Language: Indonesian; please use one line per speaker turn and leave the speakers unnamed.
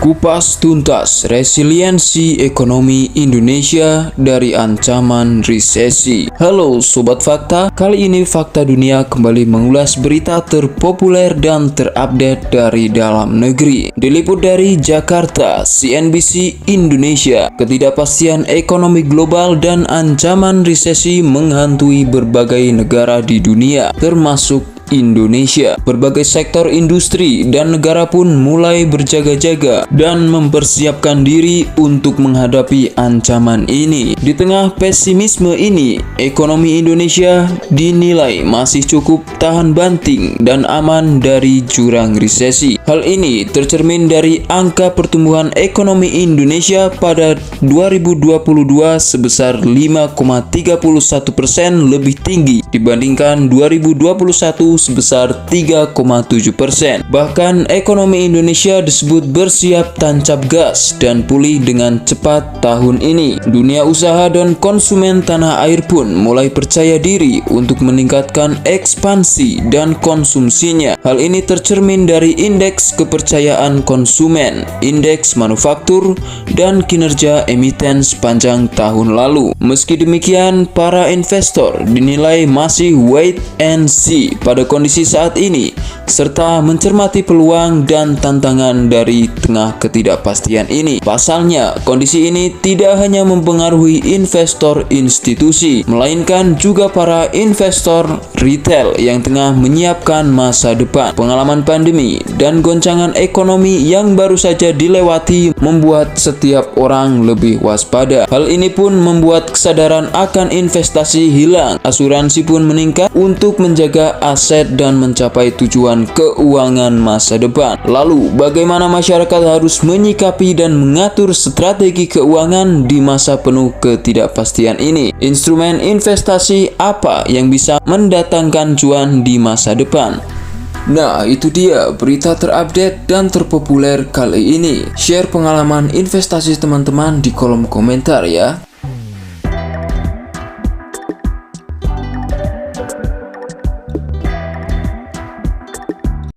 Kupas tuntas resiliensi ekonomi Indonesia dari ancaman resesi. Halo Sobat Fakta, kali ini Fakta Dunia kembali mengulas berita terpopuler dan terupdate dari dalam negeri. Diliput dari Jakarta, CNBC Indonesia, ketidakpastian ekonomi global dan ancaman resesi menghantui berbagai negara di dunia, termasuk Indonesia. Berbagai sektor industri dan negara pun mulai berjaga-jaga dan mempersiapkan diri untuk menghadapi ancaman ini. Di tengah pesimisme ini, ekonomi Indonesia dinilai masih cukup tahan banting dan aman dari jurang resesi. Hal ini tercermin dari angka pertumbuhan ekonomi Indonesia pada 2022 sebesar 5,31% lebih tinggi dibandingkan 2021 sebesar 3,7%. Bahkan ekonomi Indonesia disebut bersiap tancap gas dan pulih dengan cepat tahun ini. Dunia usaha dan konsumen tanah air pun mulai percaya diri untuk meningkatkan ekspansi dan konsumsinya. Hal ini tercermin dari indeks kepercayaan konsumen, indeks manufaktur, dan kinerja emiten sepanjang tahun lalu. Meski demikian, para investor dinilai masih wait and see pada kondisi saat ini, serta mencermati peluang dan tantangan dari tengah ketidakpastian ini. Pasalnya, kondisi ini tidak hanya mempengaruhi investor institusi, melainkan juga para investor retail yang tengah menyiapkan masa depan. Pengalaman pandemi dan goncangan ekonomi yang baru saja dilewati membuat setiap orang lebih waspada. Hal ini pun membuat kesadaran akan investasi hilang. Asuransi pun meningkat untuk menjaga aset dan mencapai tujuan keuangan masa depan. Lalu, bagaimana masyarakat harus menyikapi dan mengatur strategi keuangan di masa penuh ketidakpastian ini? Instrumen investasi apa yang bisa mendatangkan cuan di masa depan? Nah, itu dia berita terupdate dan terpopuler kali ini. Share pengalaman investasi teman-teman di kolom komentar ya.